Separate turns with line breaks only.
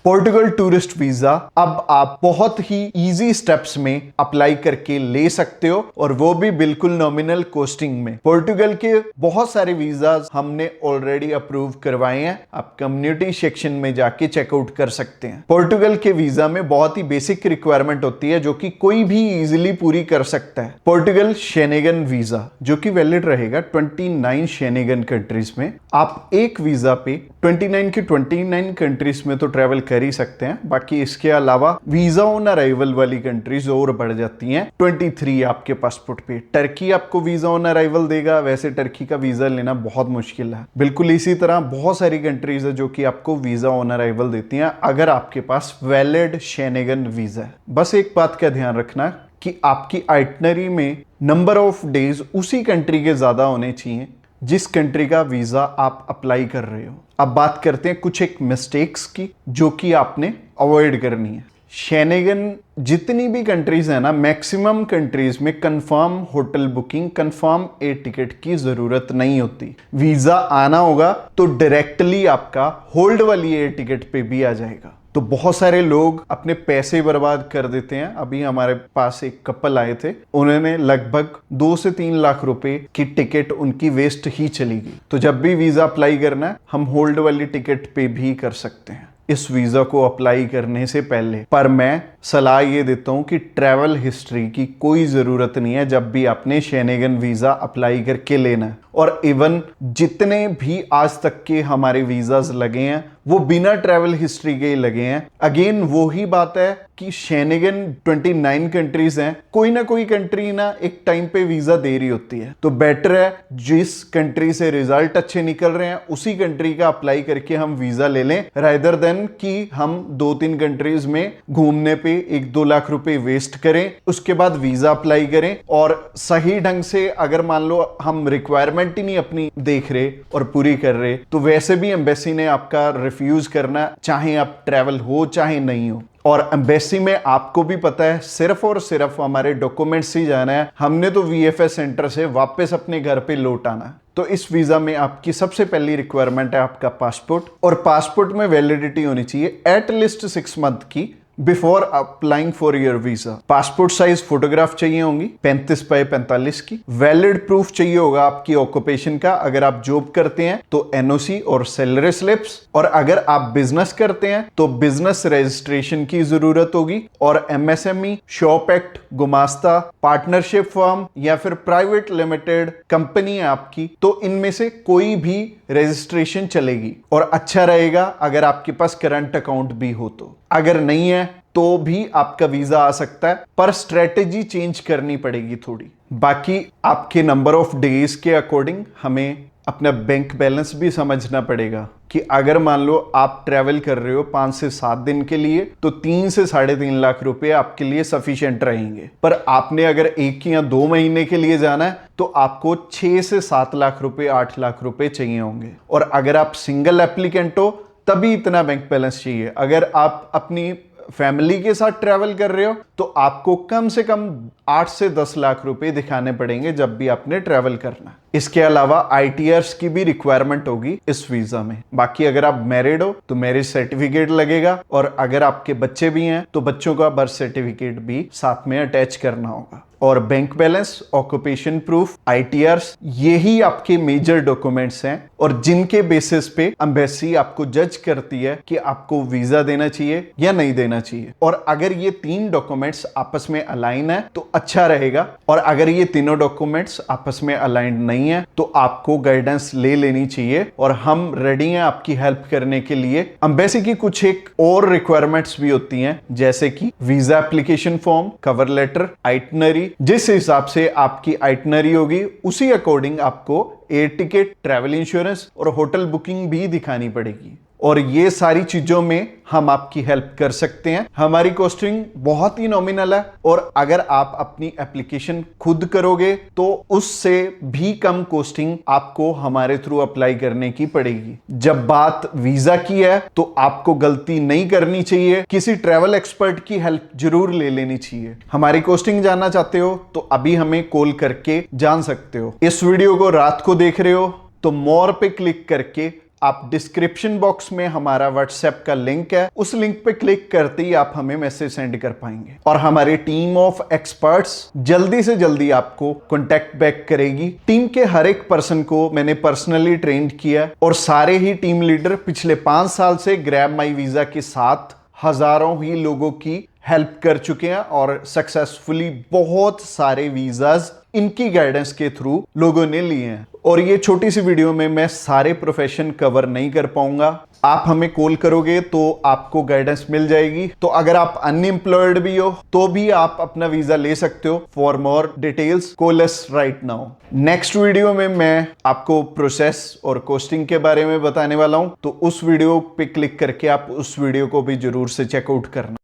Portugal tourist visa अब आप बहुत ही इजी स्टेप्स में अप्लाई करके ले सकते हो और वो भी बिल्कुल नॉमिनल कॉस्टिंग में। पोर्टुगल के बहुत सारे वीजाज हमने ऑलरेडी अप्रूव करवाए हैं, आप कम्युनिटी सेक्शन में जाके चेकआउट कर सकते हैं। पोर्टुगल के वीजा में बहुत ही बेसिक रिक्वायरमेंट होती है जो कि कोई भी इजीली पूरी कर सकता है। पोर्टुगल शेनेगन वीजा जो कि वैलिड रहेगा 29 शेनेगन कंट्रीज में। आप एक वीजा पे 29 की 29 कंट्रीज में तो ट्रेवल कर ही सकते हैं, बाकी इसके अलावा वीजा ऑन अराइवल वाली कंट्रीज और बढ़ जाती हैं 23 आपके पासपोर्ट पे। टर्की आपको वीजा ऑन अराइवल देगा, वैसे टर्की का वीजा लेना बहुत मुश्किल है। बिल्कुल इसी तरह बहुत सारी कंट्रीज है जो कि आपको वीजा ऑन अराइवल देती हैं अगर आपके पास वैलिड शेनेगन वीजा है। बस एक बात का ध्यान रखना कि आपकी आइटनरी में नंबर ऑफ डेज उसी कंट्री के ज्यादा होने चाहिए जिस कंट्री का वीजा आप अप्लाई कर रहे हो। अब बात करते हैं कुछ एक मिस्टेक्स की जो कि आपने अवॉइड करनी है। शेनेगन जितनी भी कंट्रीज है ना, मैक्सिमम कंट्रीज में confirm hotel booking, confirm air ticket की जरूरत नहीं होती। वीजा आना होगा तो डायरेक्टली आपका होल्ड वाली एयर टिकट पे भी आ जाएगा। तो बहुत सारे लोग अपने पैसे बर्बाद कर देते हैं। अभी हमारे पास एक कपल आए थे, उन्होंने लगभग 2 से 3 लाख रुपए की टिकट उनकी वेस्ट ही चली गई। तो जब भी वीजा अप्लाई करना है हम होल्ड वाली टिकट पे भी कर सकते हैं इस वीजा को अप्लाई करने से पहले। पर मैं सलाह ये देता हूं कि ट्रैवल हिस्ट्री की कोई जरूरत नहीं है जब भी आपने शेनेगन वीजा अप्लाई करके लेना है। और इवन जितने भी आज तक के हमारे वीजाज लगे हैं वो बिना ट्रैवल हिस्ट्री के ही लगे हैं। अगेन वो ही बात है कि शेनेगन 29 कंट्रीज हैं, कोई ना कोई कंट्री ना एक टाइम पे वीजा दे रही होती है। तो बेटर है जिस कंट्री से रिजल्ट अच्छे निकल रहे हैं उसी कंट्री का अप्लाई करके हम वीजा ले लें, रादर देन कि हम 2-3 कंट्रीज में घूमने पे 1-2 लाख रुपए वेस्ट करें, उसके बाद वीजा अप्लाई करें। और सही ढंग से अगर मान लो हम रिक्वायरमेंट ही नहीं अपनी देख रहे और पूरी कर रहे तो वैसे भी एम्बेसी ने आपका रिफ्यूज करना, चाहे आप ट्रैवल हो चाहे नहीं हो। और एम्बेसी में आपको भी पता है सिर्फ और सिर्फ हमारे डॉक्यूमेंट्स ही जाना है, हमने तो वीएफएस सेंटर से वापस अपने घर पे लौट आना है। तो इस वीजा में आपकी सबसे पहली रिक्वायरमेंट है आपका पासपोर्ट, और पासपोर्ट में वैलिडिटी होनी चाहिए एटलीस्ट 6 मंथ की before applying for your visa. Passport size photograph चाहिए होंगी 35 बाय 45 की। वैलिड प्रूफ चाहिए होगा आपकी ऑक्यूपेशन का, अगर आप जॉब करते हैं तो एनओसी और सैलरी स्लिप्स, और अगर आप बिजनेस करते हैं तो बिजनेस रजिस्ट्रेशन की जरूरत होगी। और एमएसएमई, शॉप एक्ट, गुमास्ता, पार्टनरशिप फर्म या फिर प्राइवेट लिमिटेड कंपनी है आपकी, तो इनमें से कोई भी रजिस्ट्रेशन चलेगी। और अच्छा रहेगा अगर आपके पास करंट अकाउंट भी हो तो, अगर नहीं है तो भी आपका वीजा आ सकता है, पर स्ट्रेटेजी चेंज करनी पड़ेगी थोड़ी। बाकी आपके नंबर ऑफ डेज के अकॉर्डिंग हमें अपना बैंक बैलेंस भी समझना पड़ेगा कि अगर मान लो आप ट्रैवल कर रहे हो 5 से 7 दिन के लिए तो 3 से 3.5 लाख रुपए आपके लिए सफिशिएंट रहेंगे। पर आपने अगर 1 या 2 महीने के लिए जाना है तो आपको 6 से 7 लाख रुपए, 8 लाख रुपए चाहिए होंगे। और अगर आप सिंगल एप्लीकेंट हो तभी इतना बैंक बैलेंस चाहिए। अगर आप अपनी फैमिली के साथ ट्रैवल कर रहे हो तो आपको कम से कम 8 से 10 लाख रुपए दिखाने पड़ेंगे जब भी आपने ट्रैवल करना। इसके अलावा आईटीआर्स की भी रिक्वायरमेंट होगी इस वीजा में। बाकी अगर आप मैरिड हो तो मैरिज सर्टिफिकेट लगेगा, और अगर आपके बच्चे भी हैं तो बच्चों का बर्थ सर्टिफिकेट भी साथ में अटैच करना होगा। और बैंक बैलेंस, ऑक्यूपेशन प्रूफ, आईटीआर्स, यही आपके मेजर डॉक्यूमेंट्स हैं और जिनके बेसिस पे एम्बेसी आपको जज करती है कि आपको वीजा देना चाहिए या नहीं देना चाहिए। और अगर ये 3 डॉक्यूमेंट्स आपस में अलाइन है तो अच्छा रहेगा, और अगर ये तीनों डॉक्यूमेंट्स आपस में अलाइंड नहीं है तो आपको गाइडेंस ले लेनी चाहिए, और हम रेडी हैं आपकी हेल्प करने के लिए। एम्बेसी की कुछ एक और रिक्वायरमेंट्स भी होती हैं, जैसे कि visa application form, cover letter, itinerary. जिस हिसाब से आपकी आइटनरी होगी उसी अकॉर्डिंग आपको एयर टिकट, ट्रैवल इंश्योरेंस और होटल बुकिंग भी दिखानी पड़ेगी। और ये सारी चीजों में हम आपकी हेल्प कर सकते हैं। हमारी कॉस्टिंग बहुत ही नॉमिनल है, और अगर आप अपनी एप्लीकेशन खुद करोगे तो उससे भी कम कॉस्टिंग आपको हमारे थ्रू अप्लाई करने की पड़ेगी। जब बात वीजा की है तो आपको गलती नहीं करनी चाहिए, किसी ट्रैवल एक्सपर्ट की हेल्प जरूर ले लेनी चाहिए। हमारी कॉस्टिंग जानना चाहते हो तो अभी हमें कॉल करके जान सकते हो। इस वीडियो को रात को देख रहे हो तो मोर पे क्लिक करके आप डिस्क्रिप्शन बॉक्स में हमारा व्हाट्सएप का लिंक है, उस लिंक पे क्लिक करते ही आप हमें मैसेज सेंड कर पाएंगे और हमारी टीम ऑफ एक्सपर्ट्स जल्दी से जल्दी आपको कॉन्टेक्ट बैक करेगी। टीम के हर एक पर्सन को मैंने पर्सनली ट्रेंड किया और सारे ही टीम लीडर पिछले 5 साल से ग्रैब माई वीजा के साथ हजारों ही लोगों की हेल्प कर चुके हैं और सक्सेसफुली बहुत सारे वीजाज इनकी गाइडेंस के थ्रू लोगों ने लिए हैं। और ये छोटी सी वीडियो में मैं सारे प्रोफेशन कवर नहीं कर पाऊंगा। आप हमें कॉल करोगे तो आपको गाइडेंस मिल जाएगी। तो अगर आप अनएम्प्लॉयड भी हो तो भी आप अपना वीजा ले सकते हो। For more details call us right now. Next video में मैं आपको प्रोसेस और कॉस्टिंग के बारे में बताने वाला हूं, तो उस वीडियो पे क्लिक करके आप उस वीडियो को भी जरूर से चेकआउट करना।